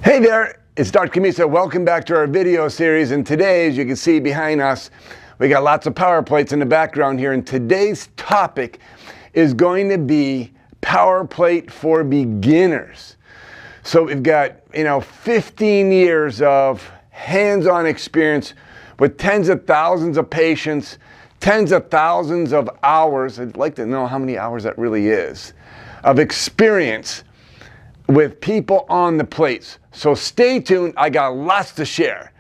Hey there, it's Dr. Kamisa. Welcome back to our video series. And today, as you can see behind us, we got lots of power plates in the background here. And today's topic is going to be power plate for beginners. So we've got, 15 years of hands-on experience with tens of thousands of patients, tens of thousands of hours. I'd like to know how many hours that really is of experience with people on the plates. So stay tuned, I got lots to share.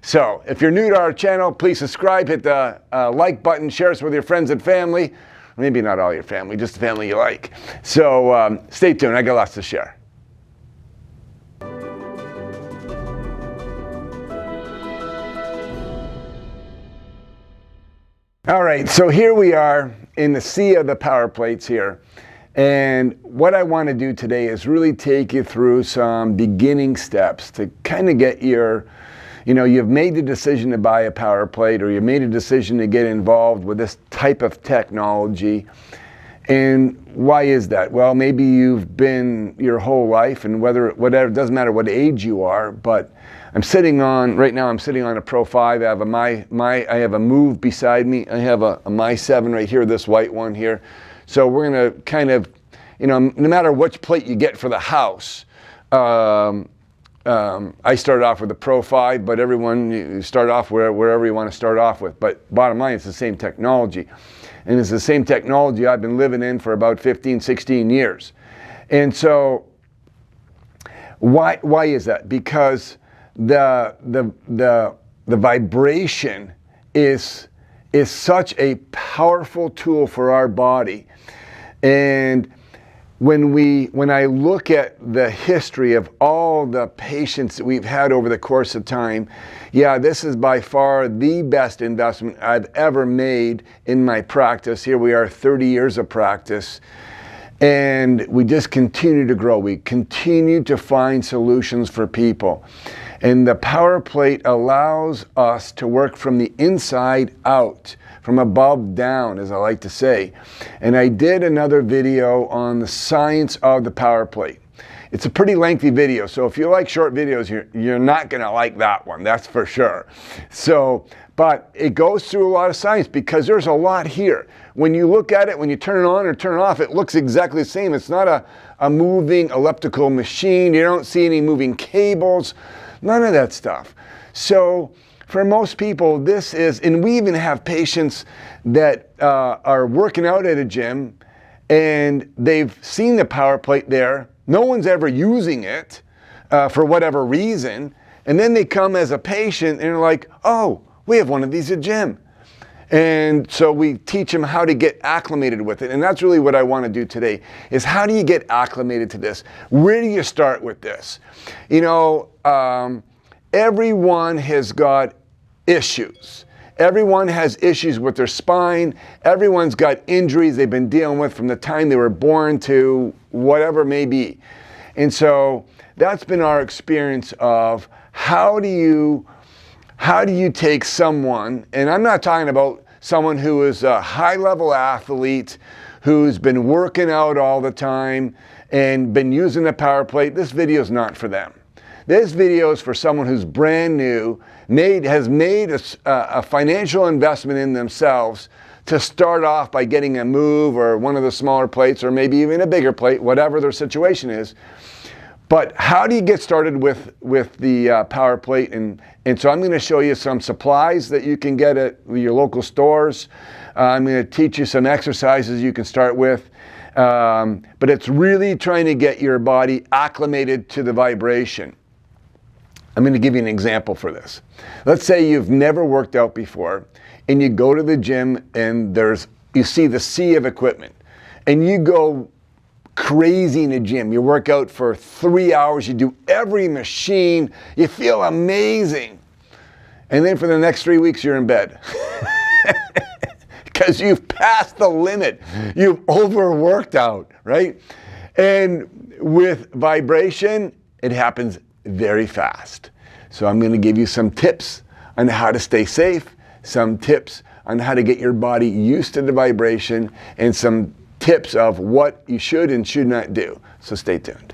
So if you're new to our channel, please subscribe, hit the like button, share us with your friends and family. Maybe not all your family, just the family you like. So stay tuned, I got lots to share. All right, so here we are in the sea of the power plates here. And what I want to do today is really take you through some beginning steps to kind of get your, you've made the decision to buy a power plate, or you made a decision to get involved with this type of technology. And why is that? Well, maybe you've been your whole life, and whatever, it doesn't matter what age you are, but right now I'm sitting on a Pro 5. I have I have a Move beside me. I have a My 7 right here, this white one here. So we're going to kind of, no matter which plate you get for the house, I started off with a Pro 5, but you start off wherever you want to start off with. But bottom line, it's the same technology. And it's the same technology I've been living in for about 15, 16 years. And so why is that? Because the vibration is such a powerful tool for our body. And when I look at the history of all the patients that we've had over the course of time, yeah, this is by far the best investment I've ever made in my practice. Here we are, 30 years of practice, and we just continue to grow. We continue to find solutions for people. And the power plate allows us to work from the inside out, from above down, as I like to say. And I did another video on the science of the power plate. It's a pretty lengthy video, so if you like short videos, you're not going to like that one, that's for sure. But it goes through a lot of science because there's a lot here. When you look at it, when you turn it on or turn it off, it looks exactly the same. It's not a moving elliptical machine. You don't see any moving cables. None of that stuff. So for most people, and we even have patients that are working out at a gym and they've seen the power plate there. No one's ever using it for whatever reason. And then they come as a patient and they're like, oh, we have one of these at gym. And so we teach them how to get acclimated with it. And that's really what I want to do today, is how do you get acclimated to this? Where do you start with this? Everyone has got issues. Everyone has issues with their spine. Everyone's got injuries they've been dealing with from the time they were born to whatever it may be. And so that's been our experience of how do you take someone, and I'm not talking about someone who is a high-level athlete who's been working out all the time and been using the power plate. This video is not for them. This video is for someone who's brand new, has made a financial investment in themselves to start off by getting a Move or one of the smaller plates, or maybe even a bigger plate, whatever their situation is. But how do you get started with the power plate? And so I'm going to show you some supplies that you can get at your local stores. I'm going to teach you some exercises you can start with. But it's really trying to get your body acclimated to the vibration. I'm going to give you an example for this. Let's say you've never worked out before and you go to the gym and you see the sea of equipment and you go crazy in the gym. You work out for 3 hours, you do every machine, you feel amazing. And then for the next 3 weeks you're in bed. Because you've passed the limit. You've overworked out, right? And with vibration, it happens very fast. So I'm going to give you some tips on how to stay safe, some tips on how to get your body used to the vibration, and some tips of what you should and should not do. So stay tuned.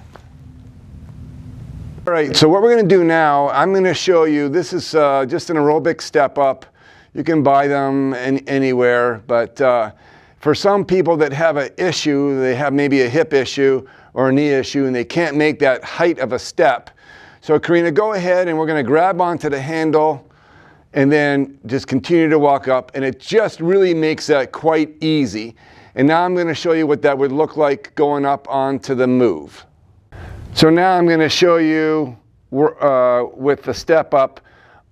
All right, so what we're going to do now, I'm going to show you, this is just an aerobic step up. You can buy them anywhere, but for some people that have an issue, they have maybe a hip issue or a knee issue, and they can't make that height of a step. So Karina, go ahead, and we're going to grab onto the handle and then just continue to walk up, and it just really makes that quite easy. And now I'm going to show you what that would look like going up onto the move. So now I'm going to show you with the step up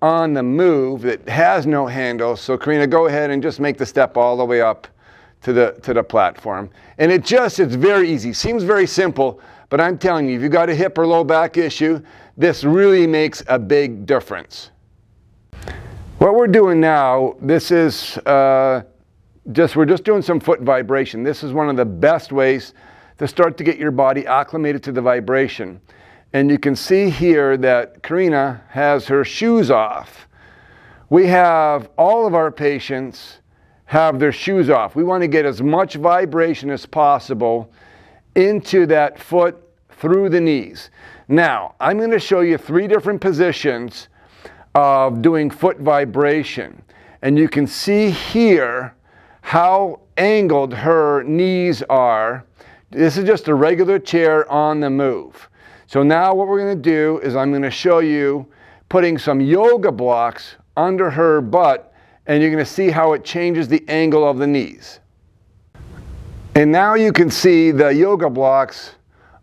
on the move that has no handle. So Karina, go ahead and just make the step all the way up to the platform. And it's very easy. Seems very simple, but I'm telling you, if you've got a hip or low back issue, this really makes a big difference. What we're doing now, this is we're just doing some foot vibration. This is one of the best ways to start to get your body acclimated to the vibration. And you can see here that Karina has her shoes off. We have all of our patients have their shoes off. We want to get as much vibration as possible into that foot through the knees. Now, I'm going to show you 3 different positions of doing foot vibration. And you can see here how angled her knees are. This is just a regular chair on the move. So now what we're going to do is I'm going to show you putting some yoga blocks under her butt, and you're going to see how it changes the angle of the knees. And now you can see the yoga blocks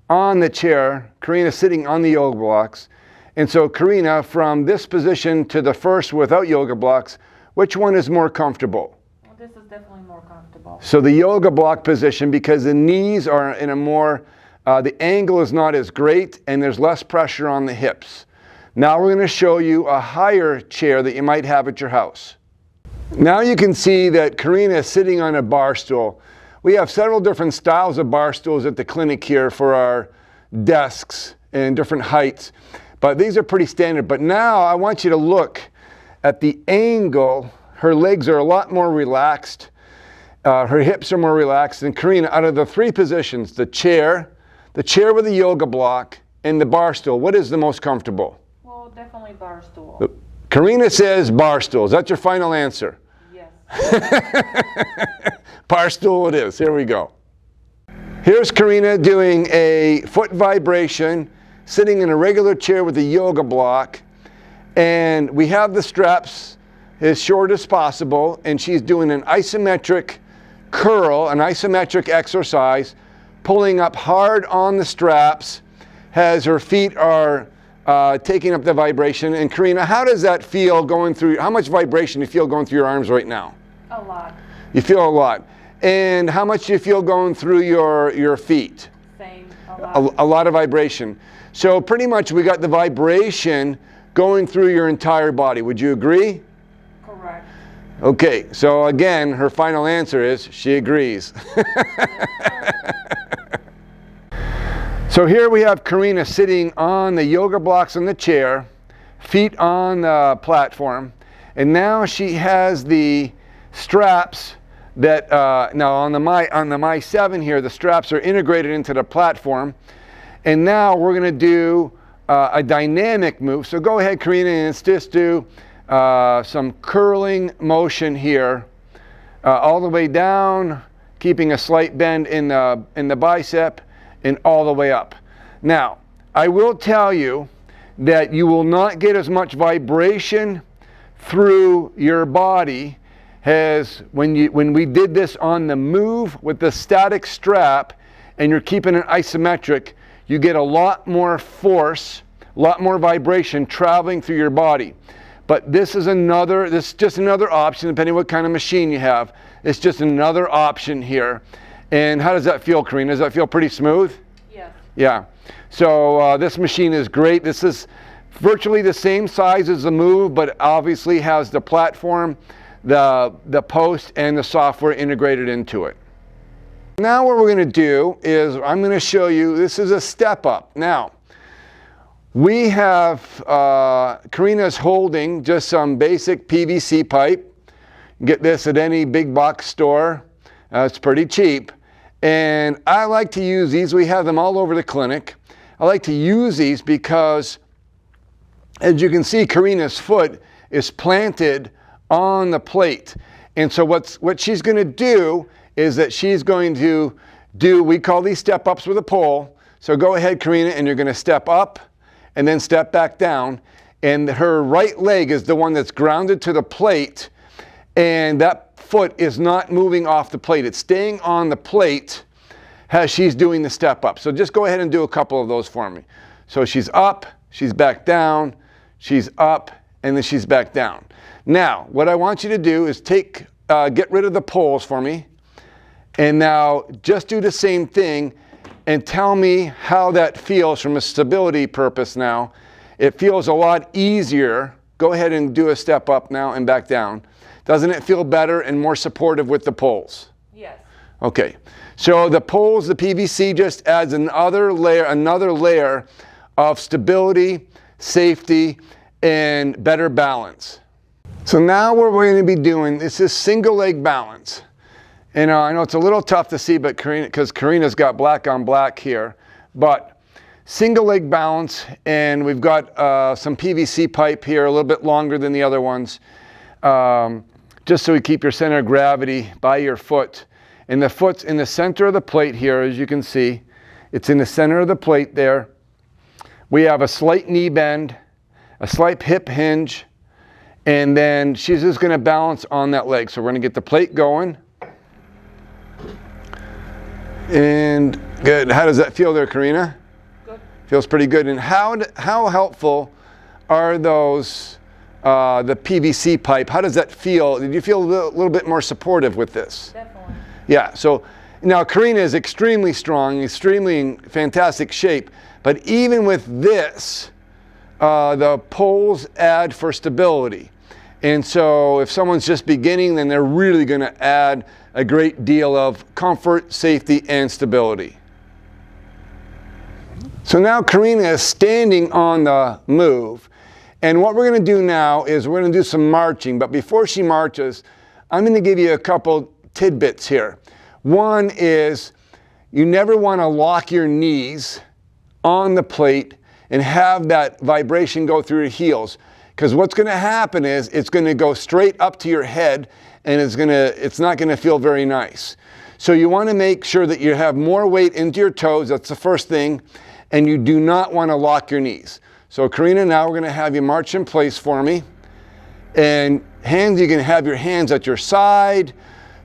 on the chair, Karina sitting on the yoga blocks. And so Karina, from this position to the first without yoga blocks, which one is more comfortable? Well, this is definitely more comfortable. So the yoga block position, because the knees are in a more, the angle is not as great and there's less pressure on the hips. Now we're going to show you a higher chair that you might have at your house. Now you can see that Karina is sitting on a bar stool. We have several different styles of bar stools at the clinic here for our desks in different heights, but these are pretty standard. But now I want you to look at the angle. Her legs are a lot more relaxed. Her hips are more relaxed. And Karina, out of the 3 positions, the chair with the yoga block, and the bar stool, what is the most comfortable? Well, definitely bar stool. Karina says bar stool. Is that your final answer? Yes. Bar stool it is. Here we go. Here's Karina doing a foot vibration, sitting in a regular chair with a yoga block. And we have the straps as short as possible, and she's doing an isometric curl, an isometric exercise, pulling up hard on the straps, as her feet are taking up the vibration. And Karina, how does that feel going through, how much vibration do you feel going through your arms right now? A lot. You feel a lot. And how much do you feel going through your feet? Same, a lot. A lot of vibration. So pretty much we got the vibration going through your entire body. Would you agree? Correct. Okay, so again, her final answer is she agrees. So here we have Karina sitting on the yoga blocks on the chair, feet on the platform, and now she has the straps that, now on the My 7 here, the straps are integrated into the platform, and now we're going to do a dynamic move. So go ahead, Karina, and let's just do some curling motion here, all the way down, keeping a slight bend in the bicep, and all the way up. Now, I will tell you that you will not get as much vibration through your body as when we did this on the move with the static strap, and you're keeping it isometric. You get a lot more force, a lot more vibration traveling through your body. But this is just another option, depending what kind of machine you have. It's just another option here. And how does that feel, Karina? Does that feel pretty smooth? Yes. Yeah. So this machine is great. This is virtually the same size as the Move, but obviously has the platform, the post, and the software integrated into it. Now what we're going to do is I'm going to show you, this is a step up. Now, we have, Karina's holding just some basic PVC pipe. Get this at any big box store. It's pretty cheap. And I like to use these. We have them all over the clinic. I like to use these because, as you can see, Karina's foot is planted on the plate. And so what she's going to do is that she's going to do, we call these step ups with a pole. So go ahead, Karina, and you're going to step up and then step back down. And her right leg is the one that's grounded to the plate, and that foot is not moving off the plate. It's staying on the plate as she's doing the step up. So just go ahead and do a couple of those for me. So she's up, she's back down, she's up, and then she's back down. Now, what I want you to do is get rid of the poles for me, and now just do the same thing and tell me how that feels from a stability purpose now. It feels a lot easier. Go ahead and do a step up now and back down. Doesn't it feel better and more supportive with the poles? Yes. Okay, so the poles, the PVC just adds another layer of stability, safety, and better balance. So now what we're going to be doing, this is single leg balance. And I know it's a little tough to see, but because Karina's got black on black here, but single leg balance, and we've got some PVC pipe here, a little bit longer than the other ones, just so you keep your center of gravity by your foot. And the foot's in the center of the plate here, as you can see. It's in the center of the plate there. We have a slight knee bend, a slight hip hinge, and then she's just going to balance on that leg. So we're going to get the plate going. And good. How does that feel there, Karina? Good. Feels pretty good. And how helpful are those, the PVC pipe? How does that feel? Did you feel a little bit more supportive with this? Definitely. Yeah. So now Karina is extremely strong, extremely in fantastic shape. But even with this, the poles add for stability. And so if someone's just beginning, then they're really going to add a great deal of comfort, safety, and stability. So now Karina is standing on the move. And what we're going to do now is we're going to do some marching. But before she marches, I'm going to give you a couple tidbits here. One is you never want to lock your knees on the plate and have that vibration go through your heels. Because what's going to happen is it's going to go straight up to your head, and it's not going to feel very nice. So you want to make sure that you have more weight into your toes. That's the first thing. And you do not want to lock your knees. So Karina, now we're going to have you march in place for me. And hands, you can have your hands at your side.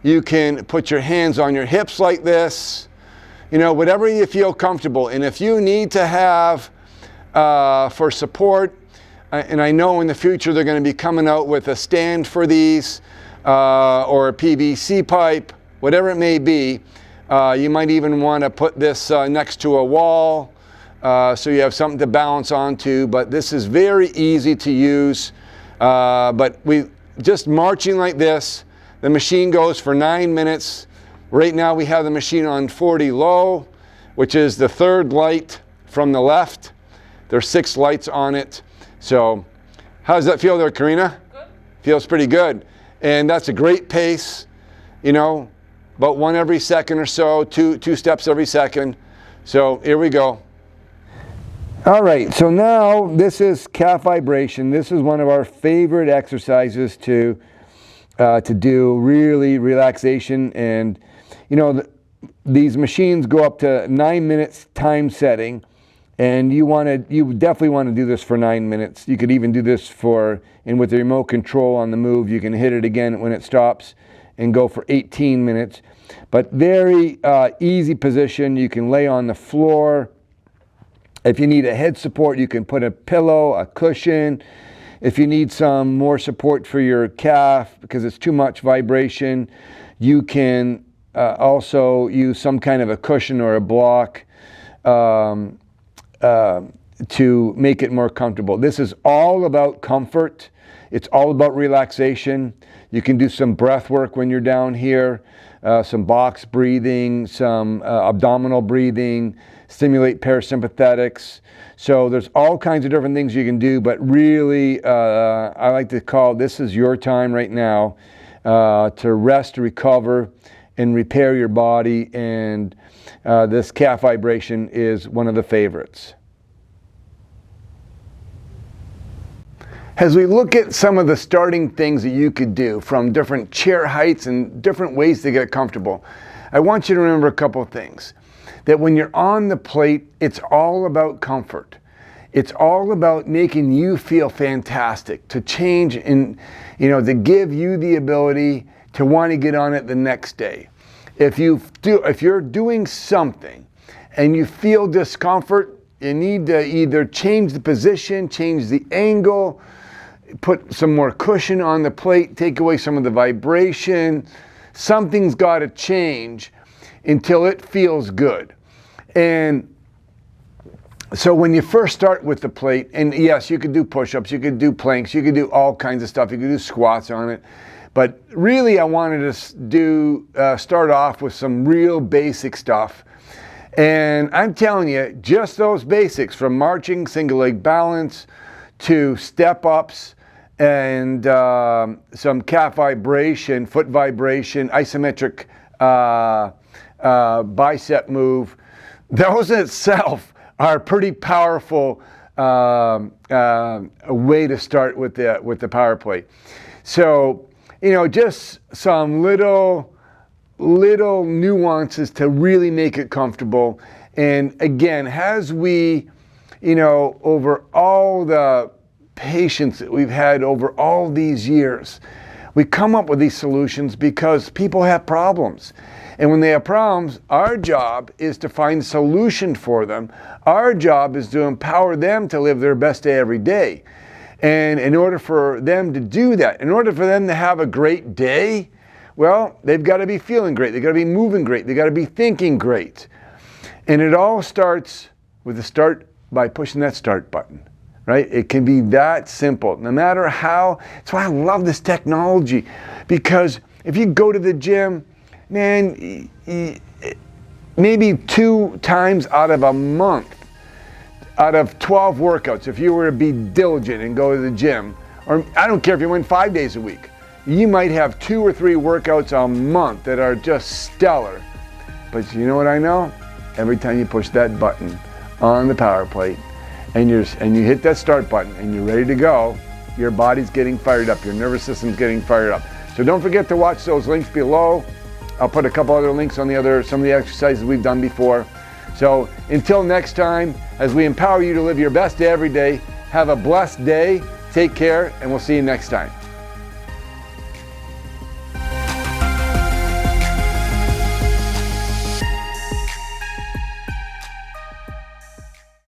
You can put your hands on your hips like this. You know, whatever you feel comfortable. And if you need to have for support, and I know in the future they're going to be coming out with a stand for these, or a PVC pipe, whatever it may be. You might even want to put this next to a wall, so you have something to balance onto. But this is very easy to use. But we just marching like this. The machine goes for 9 minutes. Right now we have the machine on 40 low, which is the third light from the left. There's 6 lights on it. So how does that feel there, Karina? Good. Feels pretty good. And that's a great pace, you know, about 1 every second or so, two steps every second. So here we go. All right, so now this is calf vibration. This is one of our favorite exercises to do, really relaxation. And, you know, these machines go up to 9 minutes time setting. And you definitely want to do this for 9 minutes. You could even do this and with the remote control on the move, you can hit it again when it stops and go for 18 minutes. But very easy position. You can lay on the floor. If you need a head support, you can put a pillow, a cushion. If you need some more support for your calf because it's too much vibration, you can also use some kind of a cushion or a block to make it more comfortable. This is all about comfort. It's all about relaxation. You can do some breath work when you're down here, some box breathing, some abdominal breathing, stimulate parasympathetics. So there's all kinds of different things you can do, but really I like to call this is your time right now to rest, to recover, and repair your body. And this calf vibration is one of the favorites. As we look at some of the starting things that you could do from different chair heights and different ways to get comfortable, I want you to remember a couple of things. That when you're on the plate, it's all about comfort. It's all about making you feel fantastic, to change and, to give you the ability to want to get on it the next day. If you're doing something and you feel discomfort, you need to either change the position, change the angle, put some more cushion on the plate, take away some of the vibration. Something's got to change until it feels good. And so when you first start with the plate, and yes, you could do push-ups, you could do planks, you could do all kinds of stuff, you could do squats on it. But really I wanted to start off with some real basic stuff. And I'm telling you, just those basics, from marching, single leg balance, to step-ups, and some calf vibration, foot vibration, isometric bicep move, those in itself are pretty powerful way to start with the power plate. So, just some little nuances to really make it comfortable. And again, as we, over all the patience that we've had over all these years, we come up with these solutions because people have problems. And when they have problems, our job is to find a solution for them. Our job is to empower them to live their best day every day. And in order for them to do that, in order for them to have a great day, well, they've got to be feeling great. They've got to be moving great. They've got to be thinking great. And it all starts with by pushing that start button, right? It can be that simple, no matter how. That's why I love this technology, because if you go to the gym, man, maybe 2 times out of a month, out of 12 workouts, if you were to be diligent and go to the gym, or I don't care if you went 5 days a week, you might have 2 or 3 workouts a month that are just stellar. But you know what I know? Every time you push that button on the power plate and you hit that start button and you're ready to go, your body's getting fired up, your nervous system's getting fired up. So don't forget to watch those links below. I'll put a couple other links on some of the exercises we've done before. So until next time, as we empower you to live your best day every day, have a blessed day, take care, and we'll see you next time.